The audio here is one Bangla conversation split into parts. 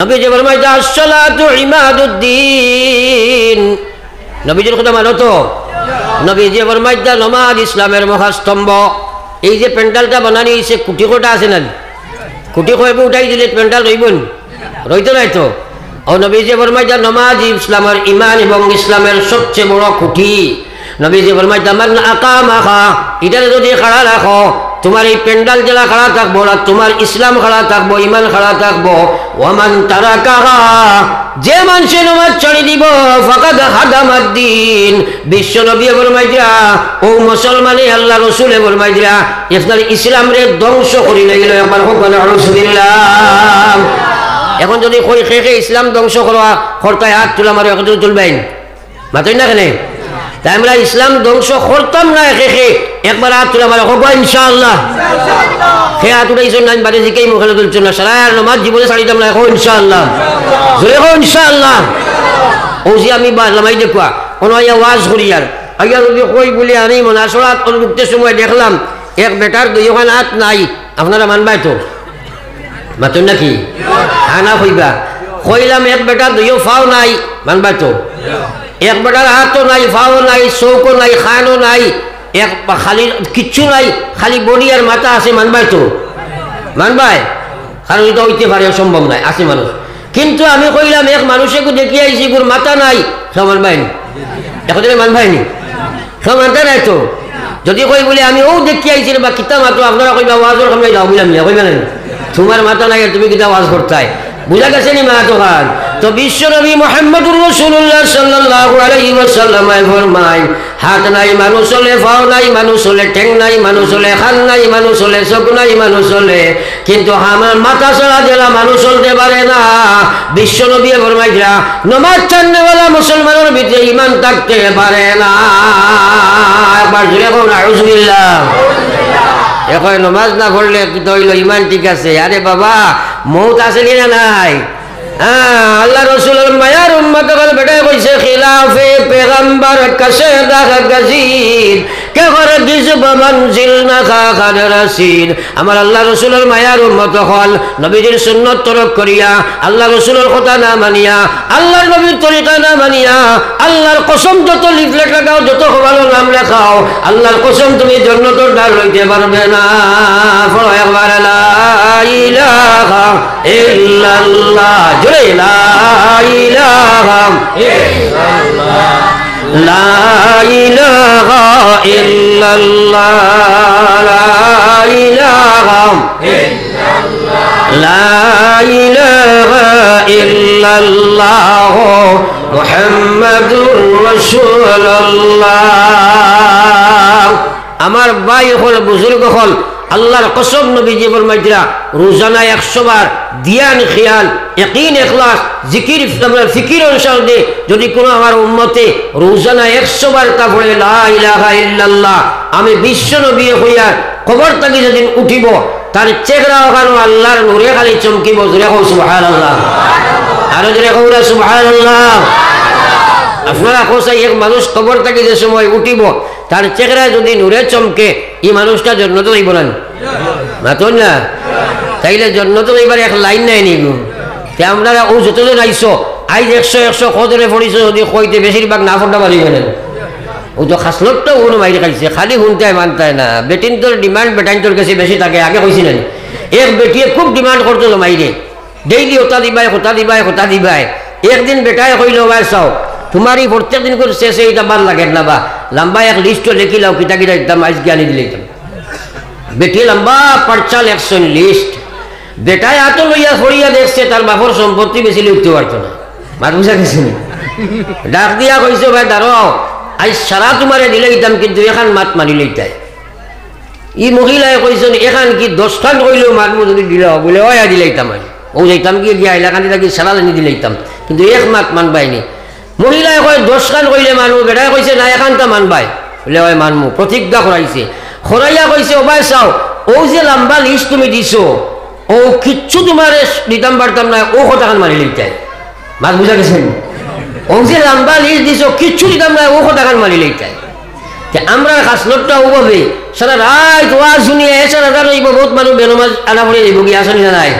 নবীজি ফরমাইতা আসসালাতু ইমাদুদ্দিন, নবীজির কথা মানো তো? নবীজি ফরমাইতা নামাজ ইসলামের মহাস্তম্ভ। এই যে প্যান্ডালটা বানানি হয়েছে কুটি কোটা আছে না, কুটি কয়েবে উঠাই দিলে প্যান্ডাল রইবন, রইতো নাই তো? ও নবীজি ফরমাইতা নামাজ ইসলামের ইমান এবং ইসলামের সবচেয়ে বড় খুঁটি। নবীজি ফরমাইতা মান আকামাহা, এটারে যদি খাড়া রাখো তোমার এই প্যান্ডাল জেলা খাড়া থাকবো না, তোমার ইসলাম খাড়া থাকবো, ইমান খাড়া থাকবো। ওয়ামান তারাকাহা, যে মানুষে নামাজ ছাড়ি দিব ফাকাদ হাদামাদ্দিন, বিশ্ব নবী ফরমাইতা ও মুসলমানে আল্লাহ রাসূলে ফরমাইতা আপনার ইসলাম রে ধ্বংস করি লাগিল। একবার হোক না আলহামদুলিল্লাহ। এখন যদি কই খেয়ে ইসলাম ধ্বংস করা করতায় হাত তুলা মারো, এখন তুলবেন মাতই না কেন? তাই আমরা ইসলাম ধ্বংস করতাম না, খেয়ে একবার হাত তুলা মারো, হোক ইনশাআল্লাহ। সে হাত উঠাইছ না বাড়ি দিকেই মুখে তুলছ না, সারা নামাজ জীবনে ছাড়িতাম না, এখন ইনশাআল্লাহ, জোরে হোক ইনশাআল্লাহ। ও যে আমি লামাই দেখুয়া কোনো ওয়াজ করি আর আইয়া যদি কই বলে আনি মনাসরাত অনুভুক্তের সময় দেখলাম এক বেটার দুইখান হাত নাই, আপনারা মানবাই তো? মাতুন নাকি? হানা কইবা কইলাম এক বেটার দুইও ফাও নাই, মানবাই তো? এক বেটার হাতও নাই, ফাও নাই, চৌকো নাই, খানও নাই, এক খালি কিচ্ছু নাই, খালি বডি আর মাথা আছে, মানবাই তো? মানবাই? কারণ এটা হইতে পারে, সম্ভব নাই, আছে মানুষ। কিন্তু আমি কইলাম এক মানুষকে দেখি আইছি গুর মাথা নাই, সব মানবাই নি? এখন মানবাই নি? সব মানতে নাই তো? যদি কই বলে আমি ও দেখি আইছি বা কিতা মাতো, আপনারা কইবা ওয়াজর সামনে যাও, বুঝলাম না, কইবা না তোমার মাথা নাই তুমি কিতা ওয়াজ করতাই, বুঝা গেছে নি মা তো খান? তো বিশ্ব নবী মুহাম্মদুর রাসূলুল্লাহ সাল্লাল্লাহু আলাইহি ওয়াসাল্লাম ফরমায় হাত নাই মানুষ হলে, ফাও নাই মানুষ হলে, ঠ্যাং নাই মানুষ হলে, খান নাই মানুষ হলে, চোখ নাই মানুষ হলে, কিন্তু আমার মাথা ছাড়া জেলা মানুষ চলতে পারে না। বিশ্ব নবী ফরমাইয়া নামাজ ছাড়নেওয়ালা মুসলমানের ভিতরে ঈমান থাকতে পারে না। একবার জোরে বলুন আউযুবিল্লাহ। এখন নামাজ না পড়লে কি হইল? ঈমান ঠিক আছে? আরে বাবা মৌত আছে না নাই? আল্লাহ রসুলের মায়ার উম্মত বেটাই কইছে খিলাফে পেগম্বর কাছে দেখা গজির কে করে দিসব মঞ্জিল না খাখান রাসিদ। আমার আল্লাহ রসুলের মায়ার উম্মত হল নবীজির সুন্নত তরক করিয়া, আল্লাহ রসুলের কথা না মানিয়া, আল্লাহর নবীর তরিকা না মানিয়া, আল্লাহর কসম যত লিফলেট লাগাও, যত ভালো নাম লেখাও, আল্লাহর কসম তুমি জান্নাতের দ্বার লইতে পারবে না। একবার লা ইলাহা ইল্লাল্লাহ, জোরে লা ইলাহা ইল্লাল্লাহ, লা ইলাহা ইল্লাল্লাহ, লা ইলাহা ইল্লাল্লাহ, লা ইলাহা ইল্লাল্লাহ মুহাম্মাদুর রাসূলুল্লাহ। আমার ভাই হল, বুজুর্গ হল, আল্লাহর কসম নবীজি ফরমাইছিলা রোজানা 100 বার ধ্যান, খেয়াল, ইয়াকিন, ইখলাস, জিকির, ফিকির অনুসারে যদি কোনো আমার উম্মতে রোজানা 100 বার তা পড়ে লা ইলাহা ইল্লাল্লাহ, আমি বিশ্ব নবী হইয়া কবর থেকে যেদিন উঠিব তার চেহারা ওখানে আল্লাহর নূরে খালি চমকিব। জোরে কও সুবহানাল্লাহ, আরো জোরে কও না সুবহানাল্লাহ। আপনারা কোথায় এক মানুষ কবর থেকে যে সময় উঠিব তার চেহারা যদি নূরে চমকে, এই মানুষটা জান্নাতে যাইব না? মাতুন না? তাইলে জান্নাতে যাইবার এক লাইন নাই নিগু। তে আপনারা ও যতজন আইছো আইজ 100 কদরে পড়িছো, যদি কইতে বেশিরভাগ না ফোটা পারিবে না। ও তো খাসলতটা ওর মাইরে খাইছে, খালি শুনতে মানতায় না। বেটিন তোর ডিমান্ড বেটাইন তোর কাছে বেশি থাকে, আগে কইছিলেন। এক বেটিয়ে খুব ডিমান্ড করতো মাইরে, ডেইলি ওটা দিবাই, ওটা দিবাই, ওটা দিবাই। একদিন বেটায় কইল ভাই চাও তোমার এই প্রত্যেক দিন করে শেষে এইটা বার লাগে না বা লম্বা এক লিস্ট লিখি লাও, কিতা কিতা একদম আজকে আনি দিলে বেটি লম্বা পর্চা লেখছেন লিস্ট। বেটায় হাত লইয়া ফড়িয়া দেখছে তার বাপর সম্পত্তি বেশি লিখতে পারতো না। মার বুঝা গেছে, ডাক দিয়া কইছে ভাই দাঁড়াও, আজ সারা তোমারে দিলে দিতাম কিন্তু এখান মাত মানি লইতাই। ই মহিলায় কইছেন এখান কি 10 খান কইলেও মারমু যদি দিলে বলে ওয়া দিলাইতাম, আমি ও যাইতাম কি গিয়া এলাকানি থাকি সারা জানি দিলাইতাম, কিন্তু এক মাত মানবাইনি। মহিলায় কয় 10 খান কইলে মানবো, বেটায় কইছে না এখানটা মানবাই, বলে ওই মানমু। প্রতিজ্ঞা করাইছে, খরাইয়া কইছে ও ভাই চাও ও যে লম্বা লিস্ট তুমি দিছো ও কিচ্ছু তোমার দিতাম পারতাম না, ও কথাখান মানি লইতাই। মাত বুঝা গেছেন? ও যে লম্বা লিস্ট দিছো কিচ্ছু দিতাম না, ও কথাখান মানি লইতাই। আমরা খাসলতটা ওভাবে সারা রাত ওয়াজ শুনিয়ে এছাড়া রইব, বহুত মানুষ বেনমাজ আনা পড়ে যাইব, কি আসেনি না নাই?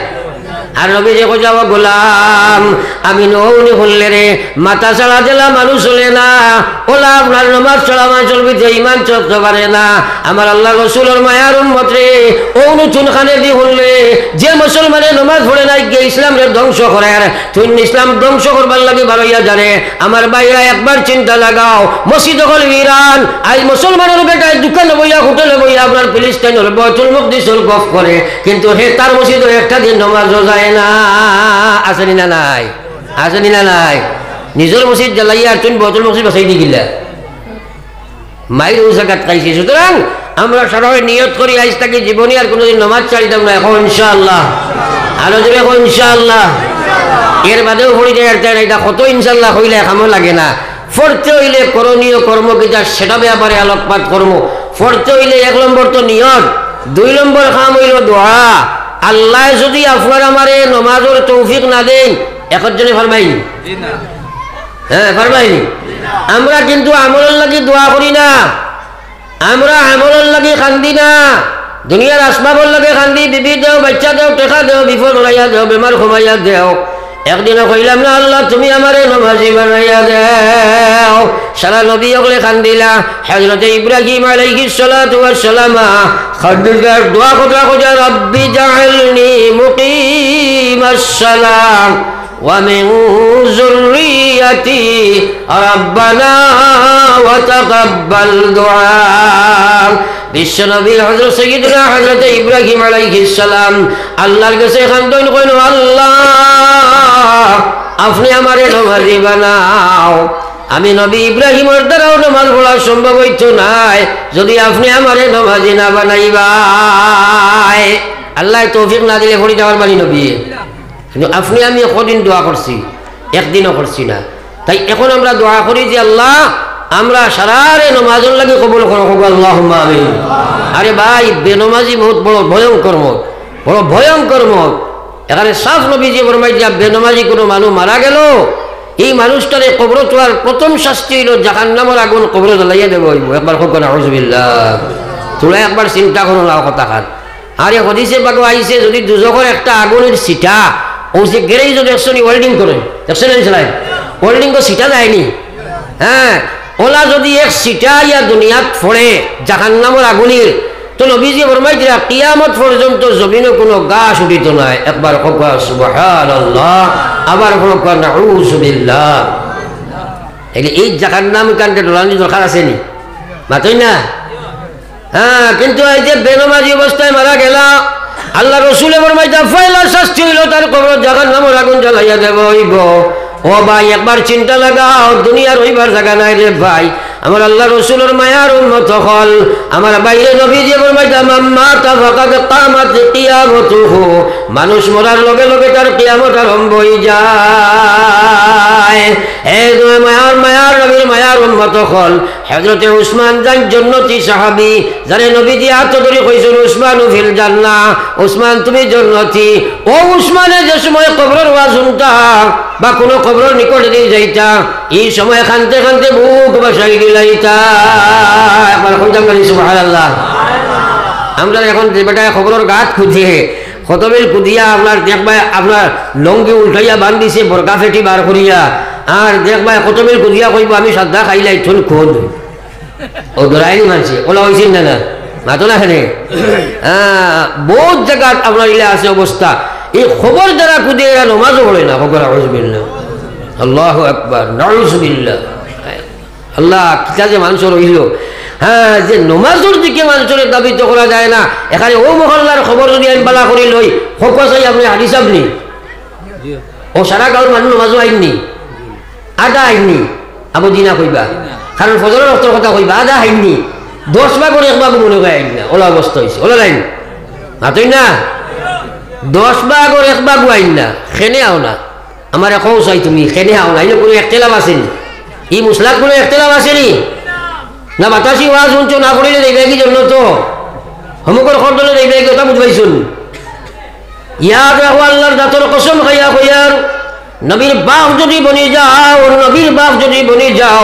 আর নবী যে যাও গোলাম আমি নৌনি হলে রে মাথা ছাড়া দিলা মানুষ চলে না, ওলা আপনার নমাজ চলা মানুষ চলবি যে ইমান চলতে পারে না। আমার আল্লাহ রসুলের মায়ার উম্মত রে ও নতুন খানে দি হলে যে মুসলমানে নমাজ পড়ে নাই গিয়ে ইসলাম রে ধ্বংস করে, তুই ইসলাম ধ্বংস করবার লাগে বারইয়া জানে। আমার বাইরা একবার চিন্তা লাগাও, মসজিদ হল ইরান, আজ মুসলমানের বেটায় দোকানে বইয়া হোটেলে বইয়া আপনার ফিলিস্তাইনের বয়তুল মুকদ্দিসের গফ করে, কিন্তু হে তার মসজিদে একটা দিন নমাজও যায় না। আসেনি না নাই? আসেনি না নাই? নিজের মসজিদ জ্বালাইয়া আর তুমি বয়তুল মসজিদ বাসাই দি গিলা মায়ের ও জায়গা খাইছি। সুতরাং আমরা সবাই নিয়ত করি আজ তাকে জীবনে আর কোনোদিন নমাজ ছাড়িতাম না। এখন ইনশাআল্লাহ, আরো জোরে এখন ইনশাআল্লাহ। এর বাদেও পড়ি যায় আর এটা কত ইনশাআল্লাহ হইলে একামও লাগে না। ফরতে হইলে করণীয় কর্ম কিটা সেটা ব্যাপারে আলোকপাত কর্ম। ফরতে হইলে 1 নম্বর তো নিয়ত, 2 নম্বর কাম হইল দোয়া। আল্লাহ যদি আপনার আমারে নমাজের তৌফিক না দেন, একজনে পারবাইনি? হ্যাঁ পারবাইনি। আমরা কিন্তু আমলের লাগি দোয়া করি না, আমরা আমলের লাগি কান্দি না। দুনিয়ার আসবাবর লাগে কান্দি, বিবি দেও, বাচ্চা দেও, টেকা দেও, বিপদ উড়াইয়া দেও, বেমার কমাইয়া দেও। একদিনও কইলাম না আল্লাহ তুমি আমারে নমাজি বানাইয়া দেও। সারা নবী ওগলে কান্দিলা। হযরত ইব্রাহিম আলাইহিস সালাতু ওয়াস সালাম খাদিজার দোয়া কথা রব্বি জাআলনি মুকিমাস সালাম ওয়া মিন যুররিয়াতি রাব্বানা ওয়া তাকাব্বাল দুআ। বিশ্বনবী হযরত সাইয়্যিদুনা হযরত ইব্রাহিম আলাইহিস সালাম আল্লাহর কাছে কান্দন কইল, আল্লাহ আপনি আমারে নমাজি বানাও। আমি নবী ইব্রাহিমের দ্বারাও নমাজ পড়া সম্ভব হইতো নাই যদি আপনি আমারে নমাজি না বানাইবাই। আল্লাহ তৌফিক না দিলে পড়ি যাওয়ার বানি নবী, কিন্তু আপনি আমি কদিন দোয়া করছি, একদিনও করছি না। তাই এখন আমরা দোয়া করি যে আল্লাহ আমরা সারারে নমাজের লাগে কবুল করো, আল্লাহুম্মা আমিন। আরে ভাই বেনমাজি বহুত বড় ভয়ঙ্কর মত, বড় ভয়ঙ্কর মত। এখানে সাফ নবীজি ফরমাই যে বেনমাজি কোনো মানুষ মারা গেল, এই মানুষটারে কবর তোলার প্রথম শাস্তি হইল জাহান্নামের আগুন কবরে জ্বালাইয়া দেব হইব। একবার হোক না আউযুবিল্লাহ, তোরা একবার চিন্তা করো না কথা খান। আরে হদিসে বাগো আইছে যদি দুজখের একটা আগুনের সিটা ও যে গেরেই যদি একশনি ওয়েল্ডিং করে দেখছেন চালাই ওয়েল্ডিং তো সিটা যায়নি। হ্যাঁ ওলা যদি এক সিটা ইয়া দুনিয়াত ফোড়ে জাহান্নামের আগুনের, তো নবীজি ফরমাই দিলা কিয়ামত পর্যন্ত জমিনে কোনো গাছ উঠিত নাই। একবার হোক সুবহানাল্লাহ, আবার হোক নাউযুবিল্লাহ। এই জাহান্নাম কাণ্ডে ডরানি দরকার আছে নি? মাতই না। হ্যাঁ কিন্তু এই যে বেনমাজি অবস্থায় মারা গেল, আল্লাহ রসুলে ফরমাইতা পয়লা শাস্তি হইল তার কবর জাহান্নামের আগুন জ্বালাইয়া দেব হইব। ও ভাই একবার চিন্তা লাগাও, দুনিয়ার হইবার জায়গা নাই রে ভাই। আমার আল্লাহ রসুলের মায়ার উম্মত হল, আমার বাইরে নবীজি ফরমাইতা মাম্মা তাফাকাত কামাত কিয়ামতুহু, মানুষ মরার লগে লগে তার কিয়ামত আরম্ভ হয়ে যায়। এই মায়ার নবীর মায়ার উম্মত হল হযরতে উসমান যান জান্নাতি সাহাবী, যারে নবীজি হাত ধরে কইছেন উসমানু ফিল জান্নাহ, উসমান তুমি জান্নাতি। ও উসমানে যে সময় কবরের ওয়াজ শুনতা বা কোনো কবরের নিকটে দিয়ে যাইতা, এই সময় কানতে কানতে বুক বাসাই দিলাইতা। একবার কইতাম না সুবহানাল্লাহ। আমরা এখন যে বেটা খবরের গাত খুঁজিয়ে খতমের কুদিয়া আপনার দেখবা আপনার লঙ্গি উল্টাইয়া বান্ধিছে বরকা ফেটি বার করিয়া, আর দেখবা খতমের কুদিয়া কইব আমি সাদা খাইলাই থুন খোদ ও ধরাইনি মানছে ওলা হয়েছেন না না মাতো না খানে। বহুত জায়গা আপনার ইলে আছে অবস্থা, এই খবর দ্বারা কুদিয়ে এরা নমাজও পড়ে না। খবর আউযুবিল্লাহ, আল্লাহু আকবার, নাউযুবিল্লাহ। আল্লাহ কিতা যে মানুষ রইল। হ্যাঁ যে নমাজের দিকে মানুষের দাবিত করা যায় না। এখানে ও মহল্লার খবর যদি আমি বালা করি লই হোক চাই আপনি হাদিস আপনি ও সারা গাঁর মানুষ নমাজও আইননি, আদা আইননি আবু দিনা কইবা, কারণ ফজরের রক্তর কথা কইবা আদা আইননি 10 ভাগের 1 ভাগ মনে হয় আইন না। ওলা অবস্থা হয়েছে, ওলা লাইন মাতই না 10 ভাগের 1 ভাগ আইন না। খেনে আও না আমার কৌ চাই তুমি খেনে আও না, এই কোনো একতেলাপ আসেনি, এই মুসলাক কোনো একতেলাপ আসেনি না। বাতাসি ওয়াজ শুনছো না করিলে দেখবে কি জন্য তো সমুখর খরদলে দেখবে কি ওটা বুঝবাইছুন। ইয়াদ রাখো আল্লাহর দাঁতর কসম খাইয়া কইয়ার নবীর বাপ যদি বনি যাও, নবীর বাপ যদি বনি যাও,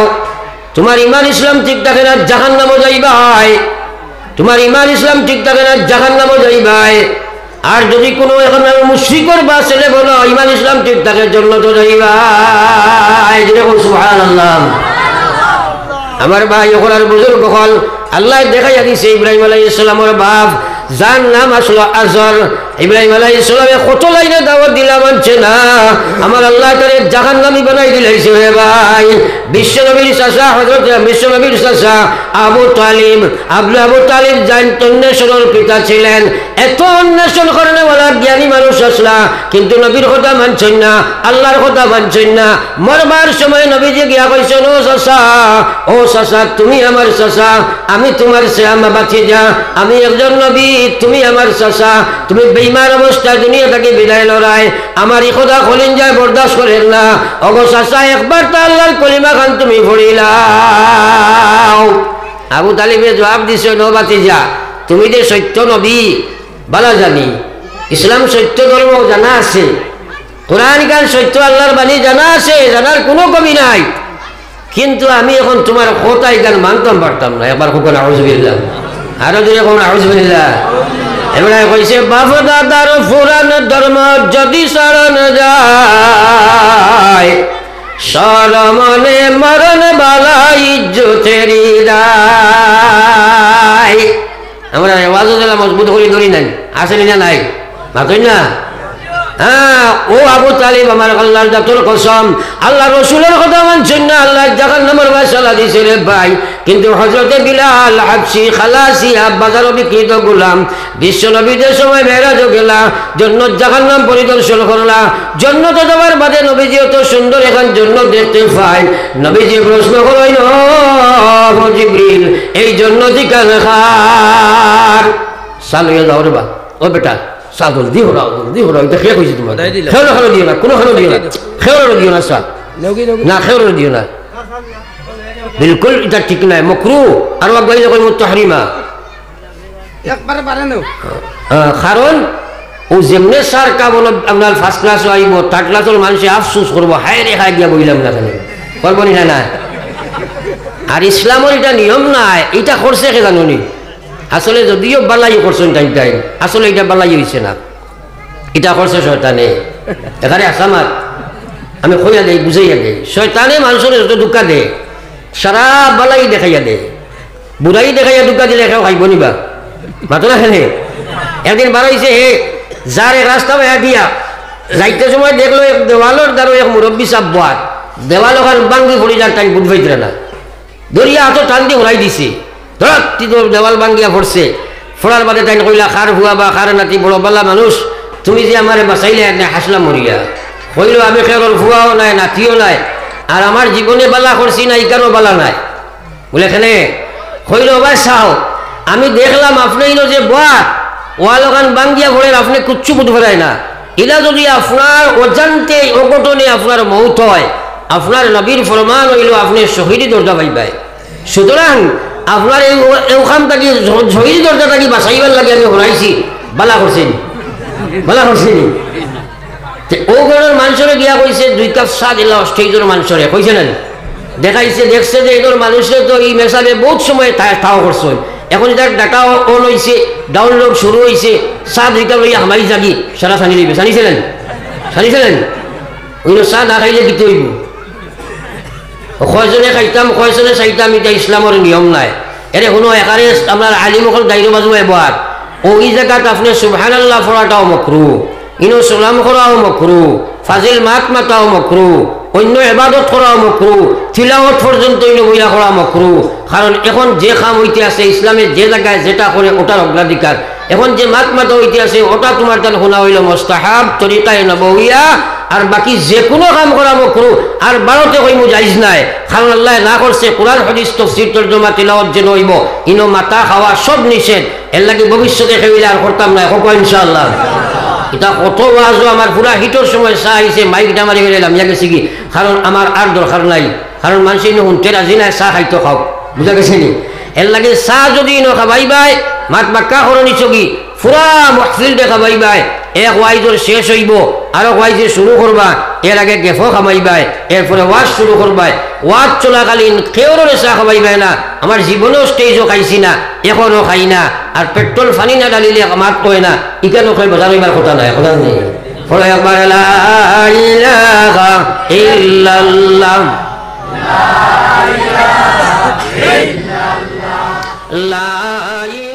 তোমার ইমান ইসলাম ঠিক থাকে না জাহান্নামে যাইবাই। তোমার ইমান ইসলাম ঠিক থাকে না জাহান্নামে যাইবাই। আর যদি কোনো এখন মুশরিকর বা ছেলে বলো ইমান ইসলাম ঠিক থাকে জন্য তো যাইবা যেরকম সুবহানাল্লাহ। আমার ভাই ওখান আর বুজুর্গ হল আল্লাহ দেখাইয়া দিছে ইব্রাহিম আলাইহিস সালামের বাপ যার নাম আসলো আজর। ইব্রাহিম আলাইহিস সালামে কত লাইনে দাওয়াত দিলা মানছে না, আমার আল্লাহ তারে জাহান্নামী বানাই দিলাইছে রে ভাই। বিশ্বনবীর চাচা হযরত বিশ্বনবীর চাচা আবু তালিব আবু তালিব জান অন্বেষণের পিতা ছিলেন। এত অন্বেষণ করেন বলা জ্ঞানী মানুষ আসলা, কিন্তু নবীর কথা মানছেন না, আল্লাহর কথা মানছেন না। মরবার সময় নবীজি গিয়া কইছেন ও চাচা তুমি আমার চাচা, আমি তোমার শ্যামা বাতিজা, আমি একজন নবী, তুমি আমার চাচা, তুমি বেঈমান অবস্থায় দুনিয়া থেকে বিদায় লড়াই, আমার এই কথা খলিন যায় বরদাস্ত করেন না। ওগো চাচা একবার তো আল্লাহর কলিমা খান তুমি পড়িলাও। আবু তালিবে জবাব দিছে নো বাতিজা তুমি যে সত্য নবী বালা জানি, ইসলাম সত্য ধর্ম জানা আছে, কোরআন গান সত্য আল্লাহর বাণী জানা আছে, জানার কোনো কমি নাই, কিন্তু আমি এখন তোমার কথাই গান মানতাম পারতাম না। একবার কখন আউযুবিল্লাহ, আরো যদি এখন আউযুবিল্লাহ। এবারে কইছে বাপ দাদার পুরান ধর্ম যদি শরণ যায়, সরমনে মরণ বালা ইজ্জতেরি দায়। আমরা আওয়াজ দিলাম মজবুত করে ধরি নাই, আসেনি না নাই মাতই না। হ্যাঁ ও আবু তালিব আমার আল্লাহর জাতের কসম আল্লাহ রসুলের কথা মানছেন না, আল্লাহ জাহান্নামের ফয়সালা দিয়েছে রে ভাই। কিন্তু হযরতে বিলাল হাবশী খালাসি বাজার বিক্রিত গোলাম বিশ্ব নবীদের সময় মেরাজও গেলা, জান্নাত জাহান্নাম পরিদর্শন করলা। জান্নাতে যাওয়ার বাদে নবীজি এত সুন্দর এখন জান্নাত দেখতে পায়। নবীজি প্রশ্ন করেন ও জিবরিল এই জান্নাতি কার খার সালিয়ে যাও রে বা ও বেটা সাদল দি হরা এটা খেয়ে কইছি তোমার খেয়ে দিও না, কোনো খেয়ে দিও না, খেয়ে দিও না সা না খেয়ে দিও না, বিলকুল এটা ঠিক নাই, মাকরু। আর একবার কই মুতাহরিমা একবার পারে না, কারণ ও যেমনে সার কাবল আপনার ফার্স্ট ক্লাস আইব থার্ড ক্লাসের মানুষ আফসোস করবো হায় রে হায় গিয়া বইলাম না কেন করবো না না। আর ইসলামের এটা নিয়ম নাই, এটা করছে কে জানুনি আসলে যদিও বালাই করছেন টাইম টাইম, আসলে এটা বালাই হয়েছে না, এটা করছে শয়তানে। এখানে আসামাত আমি কইয়া দেই বুঝাইয়া দেই, শয়তানে মানুষের যত দুঃখা দেয় সারা বালাই দেখাইয়া দেয়, বুড়াই দেখাইয়া দুঃখা দিলে কেউ খাইব নিবা মাতো না খেলে। একদিন বাড়াইছে হে যার এক রাস্তা বেয়া দিয়া যাইতে সময় দেখলো এক দেওয়ালের দ্বারা এক মুরব্বী সাপ বাদ দেওয়াল ওখান বাঙ্গি পড়ি যার টাইম বুঝ পাইতে না, দরিয়া হাত টান দিয়ে উড়াই দিছে, ধরক দেওয়াল বাঙ্গিয়া পড়ছে। ফোড়ার বাদে তাই কইলা খার ভুয়া বা খার নাতি বড় বালা মানুষ তুমি যে আমারে বাঁচাইলে হাসলাম মরিয়া কইল আমি খেরর ভুয়াও নাই নাতিও নাই, আর আমার জীবনে বালা করছি না ইকারও বালা নাই বলে এখানে কইল ভাই চাও আমি দেখলাম আপনি যে বাহ ওয়াল ওখান বাঙ্গিয়া ভরে আপনি কুচ্ছু বুঝ ফেরায় না, এটা যদি আপনার অজান্তে অঘটনে আপনার মৌত হয় আপনার নবীর ফরমান হইল আপনি শহীদ দরজা পাইবাই। সুতরাং আপনার এই ওখান থাকি শহীদ দরজা থাকি বাঁচাইবার লাগে আমি হরাইছি, বালা করছেন বালা করছেন। ও ঘরের মানুষরে গিয়া কইছে 2 কাপ চা দিলা স্টেজের মানুষরে কইছে না, দেখাইছে দেখছে যে এদের মানুষের তো এই মেসাবে বহুত সময় তাও করছে, এখন যার ডাটা অন হয়েছে ডাউনলোড শুরু হয়েছে, চা 2 কাপ লইয়া হামাই জাগি সারা সানি দিবে, জানিছিলেন ওই চা না খাইলে দিতে হইব। কয়জনে খাইতাম কয়জনে চাইতাম, এটা ইসলামের নিয়ম নাই। এরে কোনো একারে আপনার আলিমকল দায়িত্ব বাজু এবার ওই জায়গাত আপনি সুবহানাল্লাহ পড়াটাও মকরু, ইনো সালাম করাও মকরু, ফাজিল মাত মাতাও মকরু, অন্য ইবাদত করাও মকরু, তিলাওয়াত পর্যন্ত ইনো বইয়া করা মকরু। কারণ এখন যে কাম হইতে আছে ইসলামের যে জায়গায় যেটা করে ওটার অগ্রাধিকার, এখন যে মাত মাতা হইতে আছে ওটা তোমার তার শোনা হইল মুস্তাহাব তরিকায়ে নবওয়িয়া, আর বাকি যে কোনো কাম করা মকরু। আর ভারতে কইমু জায়েজ নাই, কারণ আল্লাহ না করছে কোরআন হাদিস তাফসীর তরজমা তিলাওয়াত যেন হইব, ইনো মাথা খাওয়া সব নিষেধ। এর লাগি ভবিষ্যতে খেইলে আর করতাম না, এখন ইনশাআল্লাহ। এটা কত ওয়াজও আমার পুরা হিটর সময় চা আইছে মাইকটা মারি গেলাম ইয়া গেছি কি, কারণ আমার আর দরকার নাই, কারণ মানুষ ইনো শুনতে রাজি নাই, চা খাইতো খাও, বুঝা গেছে নি। এর লাগে চা যদি ইনো খাবাই বাই মাত বাক্কা করনি চগি পুরা মহফিল দেখা পাইবাই, এক ওয়াইজর শেষ হইব আরো ওয়াইজে শুরু করবা, এর আগে গেফো খামাইবাই, এরপরে ওয়াজ শুরু করবাই। ওয়াজ চলাকালীন কেউরে চা খাবাইবাই না, আমার জীবনেও স্টেজও খাইছি না, এখনও খাই না। আর পেট্রোল ফানি না ডালিলে মাত কয় না ইকানো কয় বোঝা রইবার কথা নয় কথা নেই পড়ো একবার লা ইলাহা ইল্লাল্লাহ লা ইলাহা